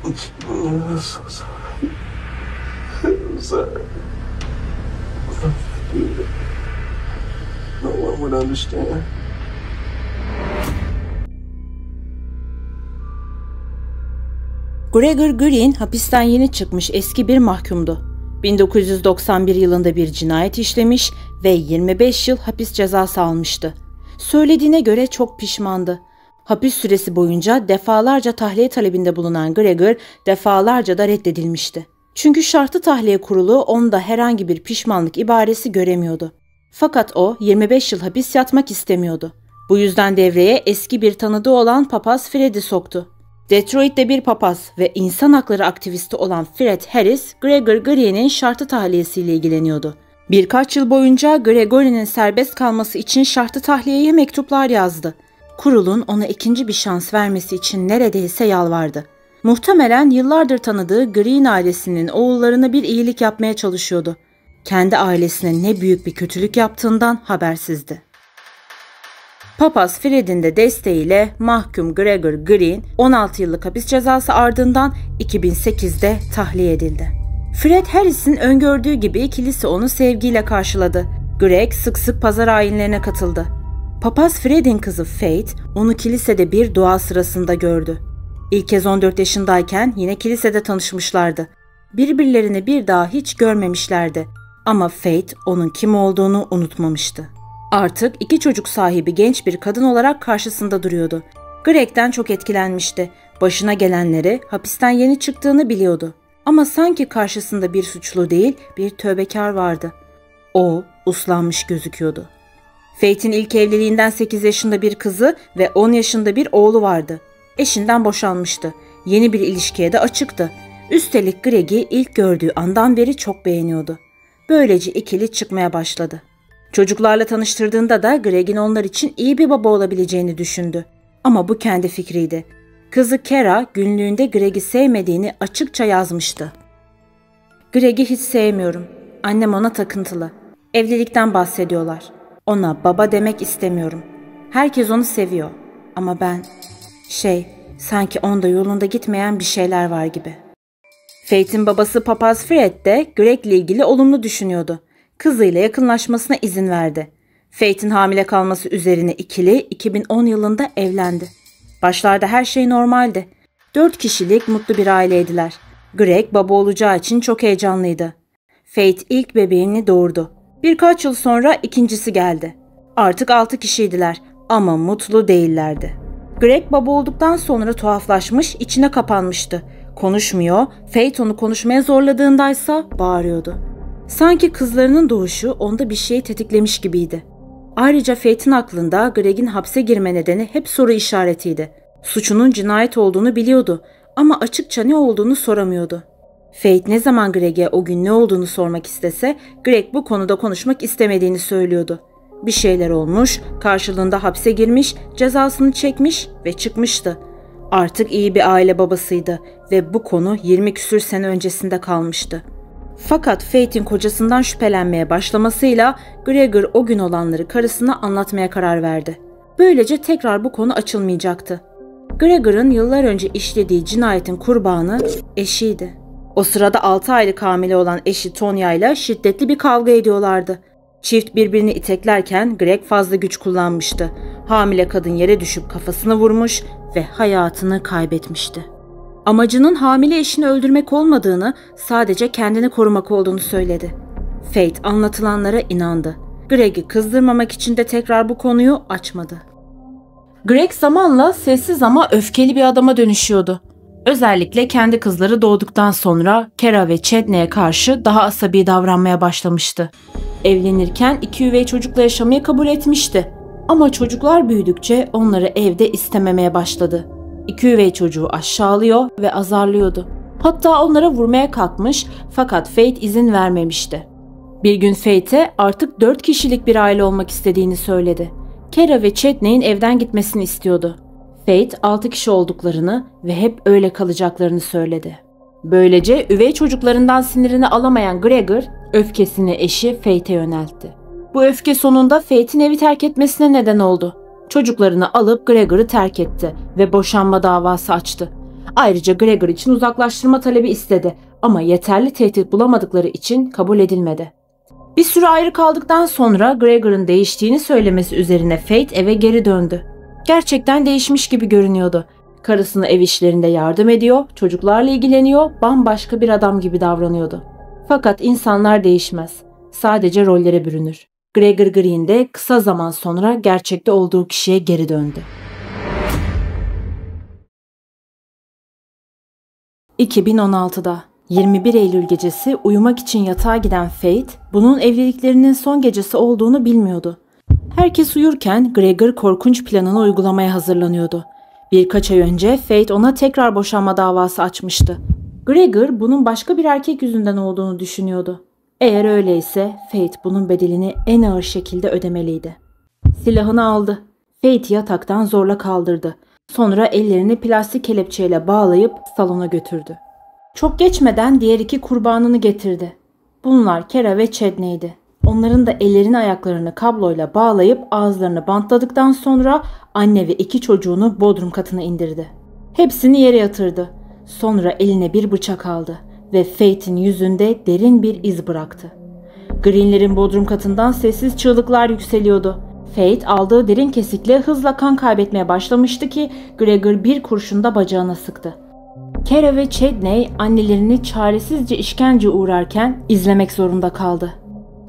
I'm so sorry. I'm sorry. No one would understand. Gregor Green hapisten yeni çıkmış eski bir mahkumdu. 1991 yılında bir cinayet işlemiş ve 25 yıl hapis cezası almıştı. Söylediğine göre çok pişmandı. Hapis süresi boyunca defalarca tahliye talebinde bulunan Gregor defalarca da reddedilmişti. Çünkü şartlı tahliye kurulu onda herhangi bir pişmanlık ibaresi göremiyordu. Fakat o 25 yıl hapis yatmak istemiyordu. Bu yüzden devreye eski bir tanıdığı olan papaz Fred'i soktu. Detroit'te bir papaz ve insan hakları aktivisti olan Fred Harris, Gregor Green'in şartlı tahliyesiyle ilgileniyordu. Birkaç yıl boyunca Gregory'nin serbest kalması için şartlı tahliyeye mektuplar yazdı. Kurulun ona ikinci bir şans vermesi için neredeyse yalvardı. Muhtemelen yıllardır tanıdığı Green ailesinin oğullarına bir iyilik yapmaya çalışıyordu. Kendi ailesine ne büyük bir kötülük yaptığından habersizdi. Papaz Fred'in de desteğiyle mahkum Gregor Green 16 yıllık hapis cezası ardından 2008'de tahliye edildi. Fred Harris'in öngördüğü gibi kilise onu sevgiyle karşıladı. Greg sık sık pazar ayinlerine katıldı. Papaz Fred'in kızı Faith onu kilisede bir dua sırasında gördü. İlk kez 14 yaşındayken yine kilisede tanışmışlardı. Birbirlerini bir daha hiç görmemişlerdi ama Faith onun kim olduğunu unutmamıştı. Artık 2 çocuk sahibi genç bir kadın olarak karşısında duruyordu. Greg'den çok etkilenmişti. Başına gelenleri, hapisten yeni çıktığını biliyordu. Ama sanki karşısında bir suçlu değil, bir tövbekar vardı. O, uslanmış gözüküyordu. Faith'in ilk evliliğinden 8 yaşında bir kızı ve 10 yaşında bir oğlu vardı. Eşinden boşanmıştı. Yeni bir ilişkiye de açıktı. Üstelik Greg'i ilk gördüğü andan beri çok beğeniyordu. Böylece ikili çıkmaya başladı. Çocuklarla tanıştırdığında da Greg'in onlar için iyi bir baba olabileceğini düşündü. Ama bu kendi fikriydi. Kızı Kara günlüğünde Greg'i sevmediğini açıkça yazmıştı. Greg'i hiç sevmiyorum. Annem ona takıntılı. Evlilikten bahsediyorlar. Ona baba demek istemiyorum. Herkes onu seviyor. Ama ben... sanki onda yolunda gitmeyen bir şeyler var gibi. Faith'in babası papaz Fred de Greg'le ilgili olumlu düşünüyordu. Kızıyla yakınlaşmasına izin verdi. Faith'in hamile kalması üzerine ikili 2010 yılında evlendi. Başlarda her şey normaldi. 4 kişilik mutlu bir aileydiler. Greg baba olacağı için çok heyecanlıydı. Faith ilk bebeğini doğurdu. Birkaç yıl sonra ikincisi geldi. Artık 6 kişiydiler ama mutlu değillerdi. Greg baba olduktan sonra tuhaflaşmış, içine kapanmıştı. Konuşmuyor, Faith onu konuşmaya zorladığındaysa bağırıyordu. Sanki kızlarının doğuşu onda bir şeyi tetiklemiş gibiydi. Ayrıca Faith'in aklında Greg'in hapse girme nedeni hep soru işaretiydi. Suçunun cinayet olduğunu biliyordu ama açıkça ne olduğunu soramıyordu. Faith ne zaman Greg'e o gün ne olduğunu sormak istese Greg bu konuda konuşmak istemediğini söylüyordu. Bir şeyler olmuş, karşılığında hapse girmiş, cezasını çekmiş ve çıkmıştı. Artık iyi bir aile babasıydı ve bu konu 20 küsür sene öncesinde kalmıştı. Fakat Faith'in kocasından şüphelenmeye başlamasıyla Gregor o gün olanları karısına anlatmaya karar verdi. Böylece tekrar bu konu açılmayacaktı. Gregor'ın yıllar önce işlediği cinayetin kurbanı eşiydi. O sırada 6 aylık hamile olan eşi Tonya ile şiddetli bir kavga ediyorlardı. Çift birbirini iteklerken Greg fazla güç kullanmıştı. Hamile kadın yere düşüp kafasını vurmuş ve hayatını kaybetmişti. Amacının hamile eşini öldürmek olmadığını, sadece kendini korumak olduğunu söyledi. Faith anlatılanlara inandı. Greg'i kızdırmamak için de tekrar bu konuyu açmadı. Greg zamanla sessiz ama öfkeli bir adama dönüşüyordu. Özellikle kendi kızları doğduktan sonra Kara ve Chadney'e karşı daha asabi davranmaya başlamıştı. Evlenirken 2 üvey çocukla yaşamayı kabul etmişti. Ama çocuklar büyüdükçe onları evde istememeye başladı. 2 üvey çocuğu aşağılıyor ve azarlıyordu. Hatta onlara vurmaya kalkmış fakat Faith izin vermemişti. Bir gün Faith'e artık 4 kişilik bir aile olmak istediğini söyledi. Kara ve Chadney'in evden gitmesini istiyordu. Faith 6 kişi olduklarını ve hep öyle kalacaklarını söyledi. Böylece üvey çocuklarından sinirini alamayan Gregor öfkesini eşi Faith'e yöneltti. Bu öfke sonunda Faith'in evi terk etmesine neden oldu. Çocuklarını alıp Gregor'ı terk etti ve boşanma davası açtı. Ayrıca Gregor için uzaklaştırma talebi istedi ama yeterli tehdit bulamadıkları için kabul edilmedi. Bir süre ayrı kaldıktan sonra Gregor'ın değiştiğini söylemesi üzerine Faith eve geri döndü. Gerçekten değişmiş gibi görünüyordu. Karısına ev işlerinde yardım ediyor, çocuklarla ilgileniyor, bambaşka bir adam gibi davranıyordu. Fakat insanlar değişmez. Sadece rollere bürünür. Gregor Green de kısa zaman sonra gerçekte olduğu kişiye geri döndü. 2016'da 21 Eylül gecesi uyumak için yatağa giden Faith, bunun evliliklerinin son gecesi olduğunu bilmiyordu. Herkes uyurken Gregor korkunç planını uygulamaya hazırlanıyordu. Birkaç ay önce Faith ona tekrar boşanma davası açmıştı. Gregor bunun başka bir erkek yüzünden olduğunu düşünüyordu. Eğer öyleyse Faith bunun bedelini en ağır şekilde ödemeliydi. Silahını aldı. Faith'i yataktan zorla kaldırdı. Sonra ellerini plastik kelepçeyle bağlayıp salona götürdü. Çok geçmeden diğer iki kurbanını getirdi. Bunlar Kara ve Chadney'di. Onların da ellerini ayaklarını kabloyla bağlayıp ağızlarını bantladıktan sonra anne ve iki çocuğunu bodrum katına indirdi. Hepsini yere yatırdı. Sonra eline bir bıçak aldı ve Faith'in yüzünde derin bir iz bıraktı. Green'lerin bodrum katından sessiz çığlıklar yükseliyordu. Faith aldığı derin kesikle hızla kan kaybetmeye başlamıştı ki Gregor bir kurşunda bacağına sıktı. Kara ve Chadney annelerini çaresizce işkence uğrarken izlemek zorunda kaldı.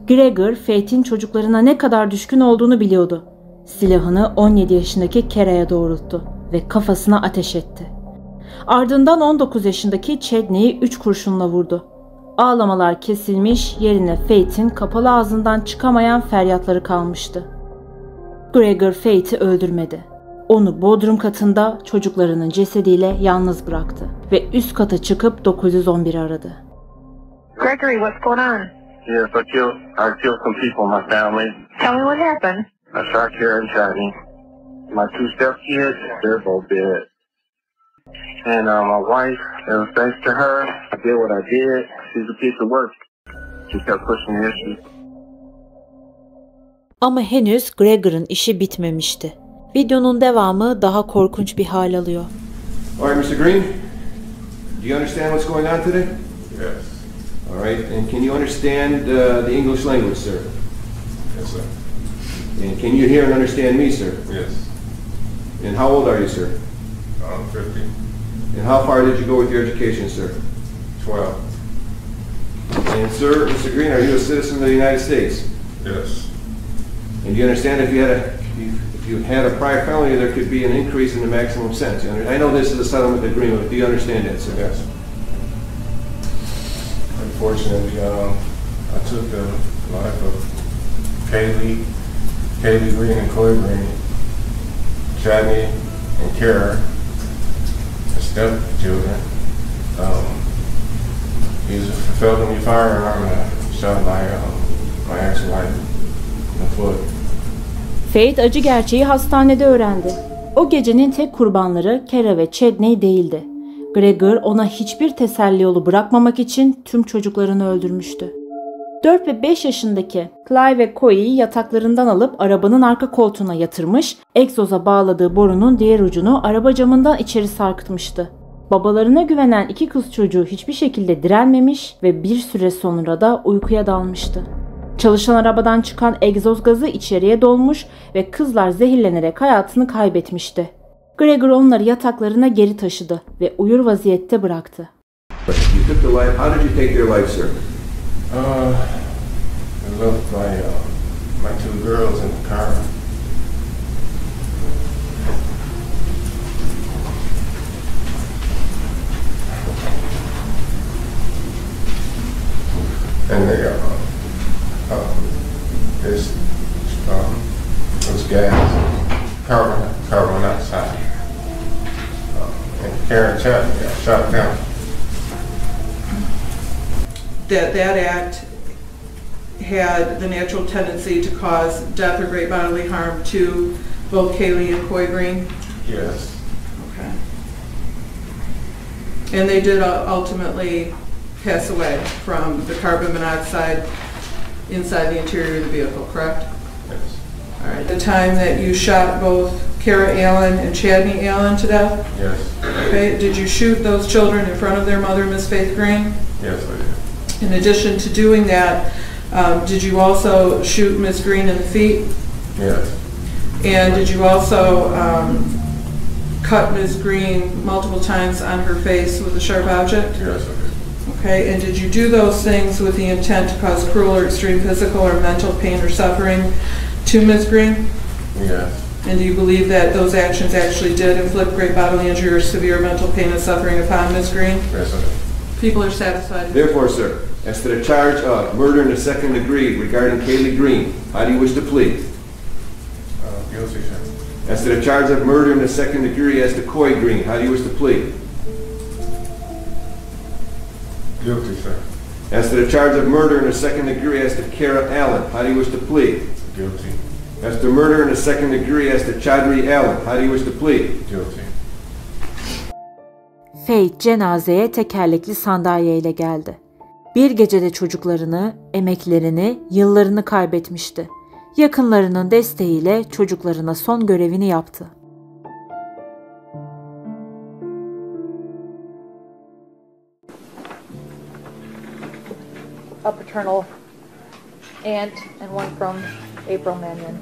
Gregor, Faith'in çocuklarına ne kadar düşkün olduğunu biliyordu. Silahını 17 yaşındaki Kara'ya doğrulttu ve kafasına ateş etti. Ardından 19 yaşındaki Chadney'i 3 kurşunla vurdu. Ağlamalar kesilmiş, yerine Faith'in kapalı ağzından çıkamayan feryatları kalmıştı. Gregor Faith'i öldürmedi. Onu bodrum katında çocuklarının cesediyle yalnız bıraktı ve üst kata çıkıp 911'i aradı. Gregory, what's going on? Yes, I killed some people in my family. Tell me what happened. I shot Kara and Chadney. My 2 stepkids, they're both dead. And my wife, thanks to her, I did what I did. She's a piece of work. She kept pushing the issue. Ama henüz Gregor'ın işi bitmemişti. Videonun devamı daha korkunç bir hal alıyor. All right, Mr. Green, do you understand what's going on today? Yes. All right, and can you understand the English language, sir? Yes, sir. And can you hear and understand me, sir? Yes. And how old are you, sir? I'm 50. And how far did you go with your education, sir? 12. And sir, Mr. Green, are you a citizen of the United States? Yes. And do you understand if you had a prior felony, there could be an increase in the maximum sentence? I know this is a settlement agreement, but do you understand that, sir? Yes. Unfortunately, I took the life of Kaylee Green and Corey Green, Chadney and Kara, the stepchildren. He's a felony firearm shot my ex-wife in the foot. Faith acı gerçeği hastanede öğrendi. O gecenin tek kurbanları Kara ve Chadney değildi. Gregor ona hiçbir teselli yolu bırakmamak için tüm çocuklarını öldürmüştü. 4 ve 5 yaşındaki Clive ve Coy'yi yataklarından alıp arabanın arka koltuğuna yatırmış, egzoza bağladığı borunun diğer ucunu araba camından içeri sarkıtmıştı. Babalarına güvenen iki kız çocuğu hiçbir şekilde direnmemiş ve bir süre sonra da uykuya dalmıştı. Çalışan arabadan çıkan egzoz gazı içeriye dolmuş ve kızlar zehirlenerek hayatını kaybetmişti. Gregor onları yataklarına geri taşıdı ve uyur vaziyette bıraktı. You took the life. How did you take their life, sir? I left my 2 girls in the car. And they this gas, carbon monoxide, and Kara and Chadney got shot down. That act had the natural tendency to cause death or great bodily harm to both Kaylee and Coy Green? Yes. Okay. And they did ultimately pass away from the carbon monoxide inside the interior of the vehicle, correct? Yes. All right. The time that you shot both Kara Allen and Chadney Allen to death? Yes. Okay, did you shoot those children in front of their mother, Miss Faith Green? Yes, I did. In addition to doing that, did you also shoot Ms. Green in the feet? Yes. And did you also cut Ms. Green multiple times on her face with a sharp object? Yes, I did. Okay, and did you do those things with the intent to cause cruel or extreme physical or mental pain or suffering to Ms. Green? Yes. And do you believe that those actions actually did inflict great bodily injury or severe mental pain and suffering upon Ms. Green? Yes, I did. People are satisfied. Therefore, sir, as to the charge of murder in the second degree regarding Kaylee Green, how do you wish to plead? Guilty, sir. As to the charge of murder in the second degree as to Coy Green, how do you wish to plead? Guilty, sir. As to the charge of murder in the second degree as to Kara Allen, how do you wish to plead? Guilty. As to murder in the second degree as to Chadri Allen, how do you wish to plead? Guilty. Faith cenazeye tekerlekli sandalyeyle geldi. Bir gecede çocuklarını, emeklerini, yıllarını kaybetmişti. Yakınlarının desteğiyle çocuklarına son görevini yaptı. A paternal aunt and one from April Mannion.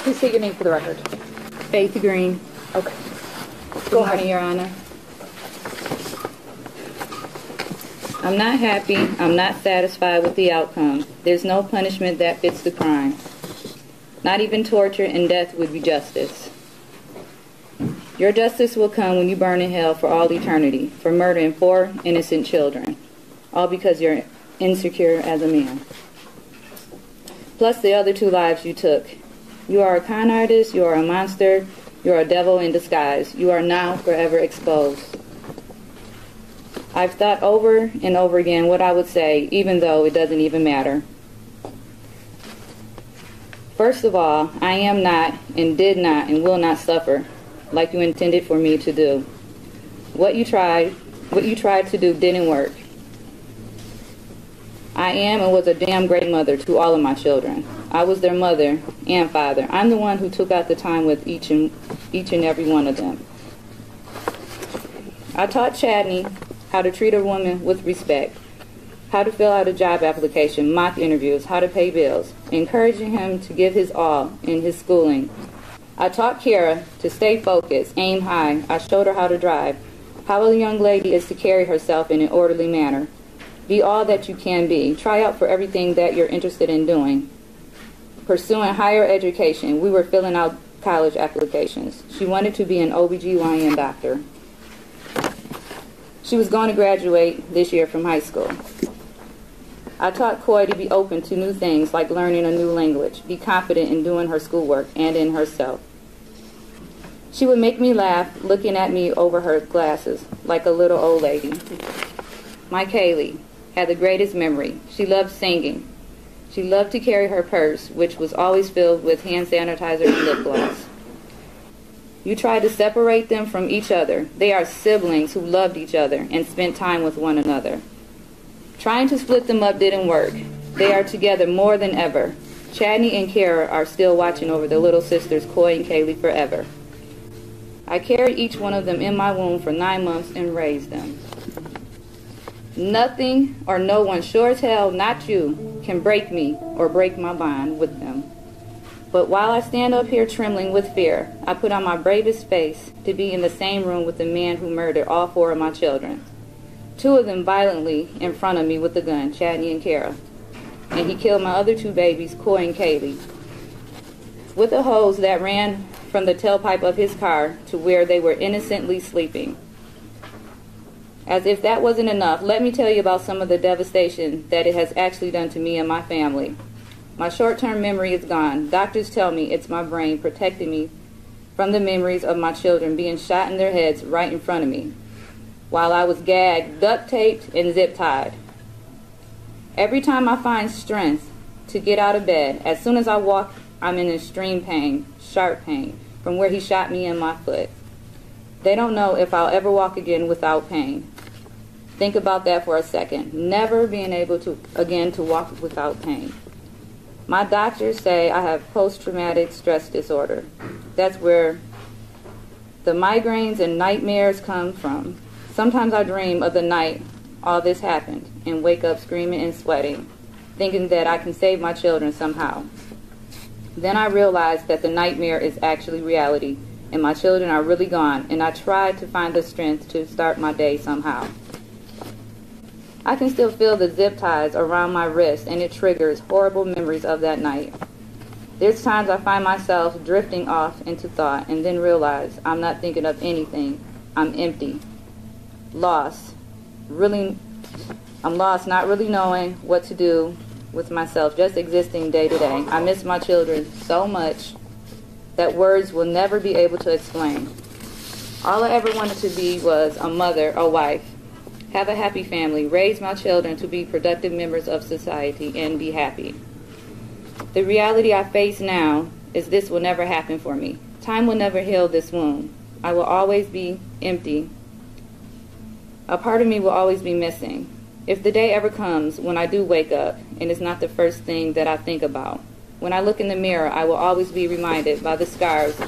Please state your name for the record. Faith Green. Okay. Good morning, Your Honor. I'm not happy. I'm not satisfied with the outcome. There's no punishment that fits the crime. Not even torture and death would be justice. Your justice will come when you burn in hell for all eternity for murdering 4 innocent children, all because you're insecure as a man. Plus the other 2 lives you took. You are a con artist, you are a monster, you are a devil in disguise. You are now forever exposed. I've thought over and over again what I would say, even though it doesn't even matter. First of all, I am not and did not and will not suffer like you intended for me to do. What you tried to do didn't work. I am and was a damn great mother to all of my children. I was their mother and father. I'm the one who took out the time with each and every one of them. I taught Chadney how to treat a woman with respect, how to fill out a job application, mock interviews, how to pay bills, encouraging him to give his all in his schooling. I taught Kara to stay focused, aim high. I showed her how to drive, how a young lady is to carry herself in an orderly manner. Be all that you can be. Try out for everything that you're interested in doing. Pursuing higher education. We were filling out college applications. She wanted to be an OBGYN doctor. She was going to graduate this year from high school. I taught Coy to be open to new things like learning a new language, be confident in doing her schoolwork and in herself. She would make me laugh looking at me over her glasses like a little old lady. My Kaylee had the greatest memory. She loved singing. She loved to carry her purse, which was always filled with hand sanitizer and lip gloss. You tried to separate them from each other. They are siblings who loved each other and spent time with one another. Trying to split them up didn't work. They are together more than ever. Chadney and Kara are still watching over their little sisters, Coy and Kaylee, forever. I carried each one of them in my womb for 9 months and raised them. Nothing or no one, sure as hell, not you, can break me or break my bond with them. But while I stand up here trembling with fear, I put on my bravest face to be in the same room with the man who murdered all 4 of my children. 2 of them violently in front of me with a gun, Chadney and Kara. And he killed my other 2 babies, Coy and Kaylee, with a hose that ran from the tailpipe of his car to where they were innocently sleeping. As if that wasn't enough, let me tell you about some of the devastation that it has actually done to me and my family. My short-term memory is gone. Doctors tell me it's my brain protecting me from the memories of my children being shot in their heads right in front of me, while I was gagged, duct-taped, and zip-tied. Every time I find strength to get out of bed, as soon as I walk, I'm in extreme pain, sharp pain, from where he shot me in my foot. They don't know if I'll ever walk again without pain. Think about that for a second. Never being able to, again, to walk without pain. My doctors say I have post-traumatic stress disorder. That's where the migraines and nightmares come from. Sometimes I dream of the night all this happened and wake up screaming and sweating, thinking that I can save my children somehow. Then I realize that the nightmare is actually reality and my children are really gone, and I try to find the strength to start my day somehow. I can still feel the zip ties around my wrist, and it triggers horrible memories of that night. There's times I find myself drifting off into thought and then realize I'm not thinking of anything. I'm empty. Lost. I'm lost, not really knowing what to do with myself, just existing day to day. I miss my children so much that words will never be able to explain. All I ever wanted to be was a mother, a wife, have a happy family, raise my children to be productive members of society, and be happy. The reality I face now is this will never happen for me. Time will never heal this wound. I will always be empty. A part of me will always be missing. If the day ever comes when I do wake up and it's not the first thing that I think about, when I look in the mirror, I will always be reminded by the scars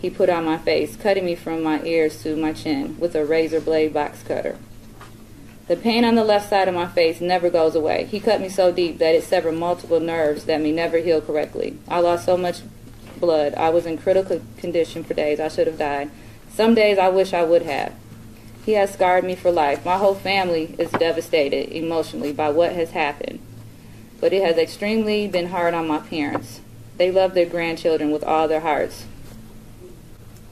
he put on my face, cutting me from my ears to my chin with a razor blade box cutter. The pain on the left side of my face never goes away. He cut me so deep that it severed multiple nerves that may never heal correctly. I lost so much blood. I was in critical condition for days. I should have died. Some days I wish I would have. He has scarred me for life. My whole family is devastated emotionally by what has happened. But it has extremely been hard on my parents. They love their grandchildren with all their hearts.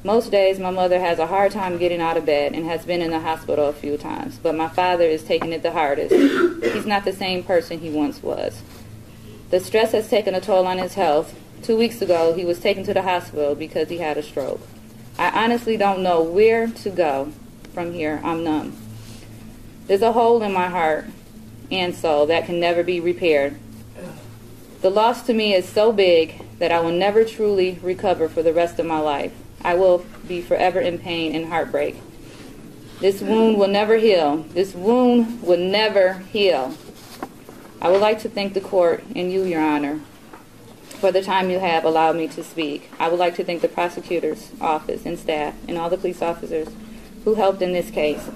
Most days my mother has a hard time getting out of bed and has been in the hospital a few times, but my father is taking it the hardest. He's not the same person he once was. The stress has taken a toll on his health. 2 weeks ago, he was taken to the hospital because he had a stroke. I honestly don't know where to go from here. I'm numb. There's a hole in my heart and soul that can never be repaired. The loss to me is so big that I will never truly recover for the rest of my life. I will be forever in pain and heartbreak. This wound will never heal. This wound will never heal. I would like to thank the court and you, Your Honor, for the time you have allowed me to speak. I would like to thank the prosecutor's office and staff and all the police officers who helped in this case.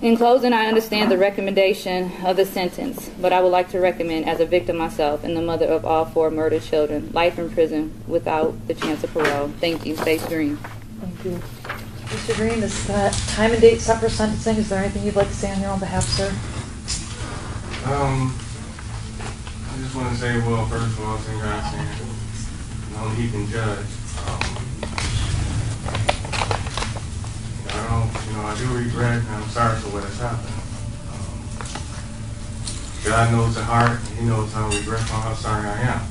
In closing, I understand the recommendation of the sentence, but I would like to recommend, as a victim myself and the mother of all 4 murdered children, life in prison without the chance of parole. Thank you. Faith Green. Thank you. Mr. Green, is that time and date set for sentencing? Is there anything you'd like to say on your own behalf, sir? I just want to say, well, first of all, congrats, and only he can judge. I do regret and I'm sorry for what has happened. God knows the heart, and He knows how regretful, how sorry I am.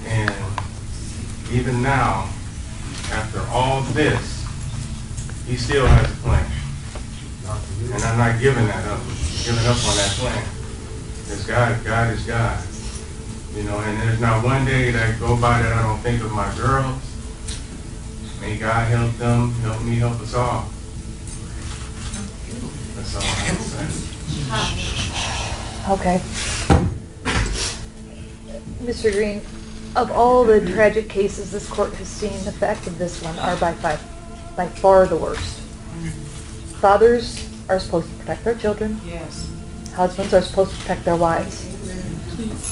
And even now, after all this, He still has a plan. And I'm not giving that up, giving up on that plan. Because God is God. And there's not one day that go by that I don't think of my girls. May God help them, help me, help us all. That's all I have to say. Okay. Mr. Green, of all the tragic cases this court has seen, the facts of this one are by far the worst. Fathers are supposed to protect their children. Yes. Husbands are supposed to protect their wives.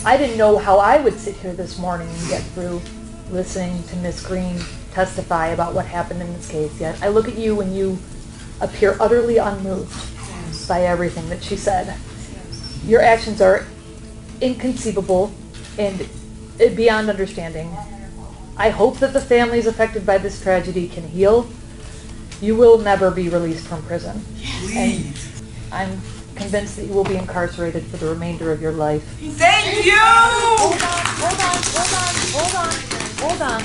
I didn't know how I would sit here this morning and get through listening to Ms. Green testify about what happened in this case, yet I look at you and you appear utterly unmoved by everything that she said. Your actions are inconceivable and beyond understanding. I hope that the families affected by this tragedy can heal. You will never be released from prison. And I'm convinced that you will be incarcerated for the remainder of your life. Thank you! Hold on.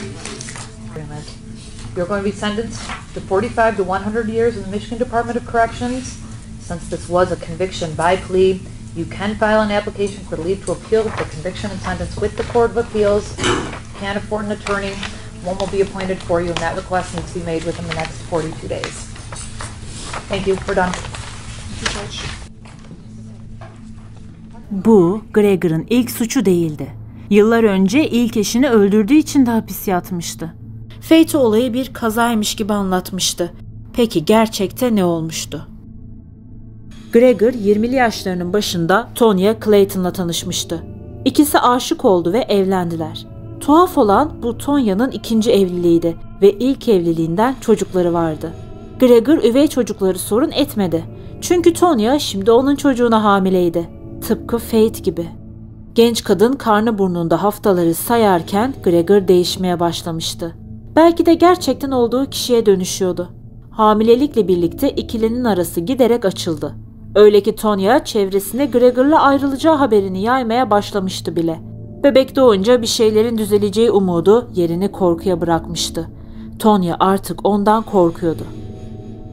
You're going to be sentenced to 45 to 100 years in the Michigan Department of Corrections. Since this was a conviction by plea, you can file an application for leave to appeal the conviction and sentence with the Court of Appeals. If you can't afford an attorney, one will be appointed for you, and that request needs to be made within the next 42 days. Thank you. We're done. Bu, Gregor'ın ilk suçu değildi. Yıllar önce ilk eşini öldürdüğü için de hapis yatmıştı. Fate olayı bir kazaymış gibi anlatmıştı. Peki gerçekte ne olmuştu? Gregor 20'li yaşlarının başında Tonya Clayton'la tanışmıştı. İkisi aşık oldu ve evlendiler. Tuhaf olan bu Tonya'nın ikinci evliliğiydi ve ilk evliliğinden çocukları vardı. Gregor üvey çocukları sorun etmedi. Çünkü Tonya şimdi onun çocuğuna hamileydi. Tıpkı Fate gibi. Genç kadın karnı burnunda haftaları sayarken Gregor değişmeye başlamıştı. Belki de gerçekten olduğu kişiye dönüşüyordu. Hamilelikle birlikte ikilinin arası giderek açıldı. Öyle ki Tonya çevresine Gregor'la ayrılacağı haberini yaymaya başlamıştı bile. Bebek doğunca bir şeylerin düzeleceği umudu yerini korkuya bırakmıştı. Tonya artık ondan korkuyordu.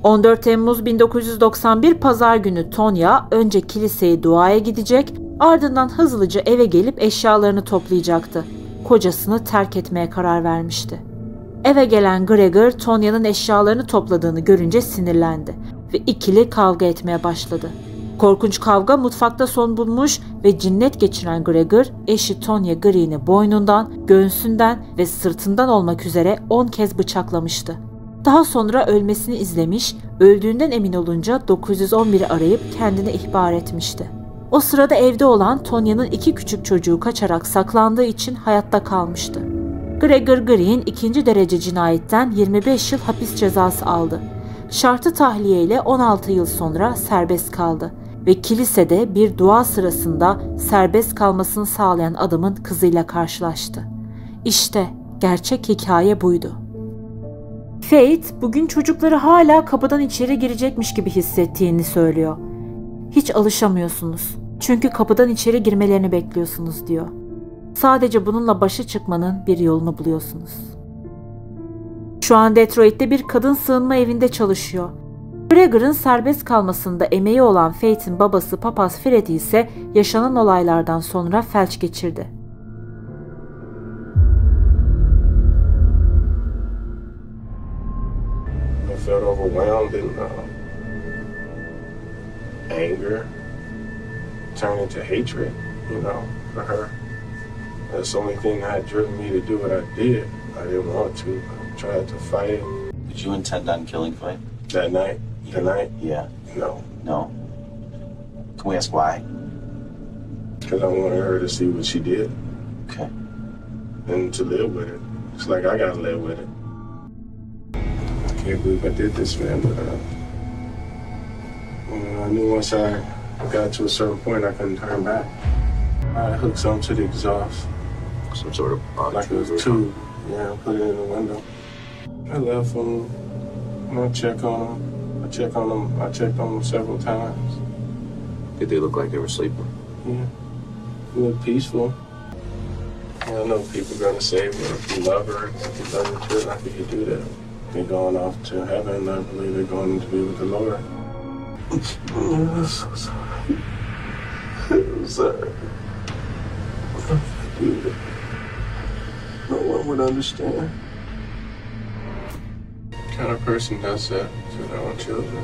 14 Temmuz 1991 Pazar günü Tonya önce kiliseye duaya gidecek, ardından hızlıca eve gelip eşyalarını toplayacaktı. Kocasını terk etmeye karar vermişti. Eve gelen Gregor, Tonya'nın eşyalarını topladığını görünce sinirlendi ve ikili kavga etmeye başladı. Korkunç kavga mutfakta son bulmuş ve cinnet geçiren Gregor, eşi Tonya Green'i boynundan, göğsünden ve sırtından olmak üzere 10 kez bıçaklamıştı. Daha sonra ölmesini izlemiş, öldüğünden emin olunca 911'i arayıp kendini ihbar etmişti. O sırada evde olan Tonya'nın 2 küçük çocuğu kaçarak saklandığı için hayatta kalmıştı. Gregor Green 2. derece cinayetten 25 yıl hapis cezası aldı. Şartlı tahliye ile 16 yıl sonra serbest kaldı ve kilisede bir dua sırasında serbest kalmasını sağlayan adamın kızıyla karşılaştı. İşte gerçek hikaye buydu. Fate bugün çocukları hala kapıdan içeri girecekmiş gibi hissettiğini söylüyor. Hiç alışamıyorsunuz. Çünkü kapıdan içeri girmelerini bekliyorsunuz diyor. Sadece bununla başa çıkmanın bir yolunu buluyorsunuz. Şu an Detroit'te bir kadın sığınma evinde çalışıyor. Gregor'ın serbest kalmasında emeği olan Fate'in babası papaz Freddy ise yaşanan olaylardan sonra felç geçirdi. I felt overwhelmed and anger turned into hatred, for her. That's the only thing that had driven me to do what I did. I didn't want to. I tried to fight it. Did you intend on killing Faye? That night? Tonight? Yeah. No. No? Can we ask why? Because I wanted her to see what she did. Okay. And to live with it. It's like I gotta live with it. I can't believe I did this, man, but I knew once I got to a certain point I couldn't turn back. I hooked something to the exhaust. Some sort of like a tube. Yeah, I put it in the window. I left them. I checked on them. I checked on them several times. Did they look like they were sleeping? Yeah. They looked peaceful. I know people are gonna say, well, if you love her, if you love her too, how could you do that? They're going off to heaven. I believe they're going to be with the Lord. I'm so sorry. I'm sorry. No one would understand. What kind of person does that to their own children?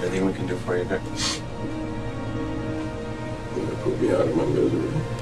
Anything we can do for you, Dick? Put me out of my misery.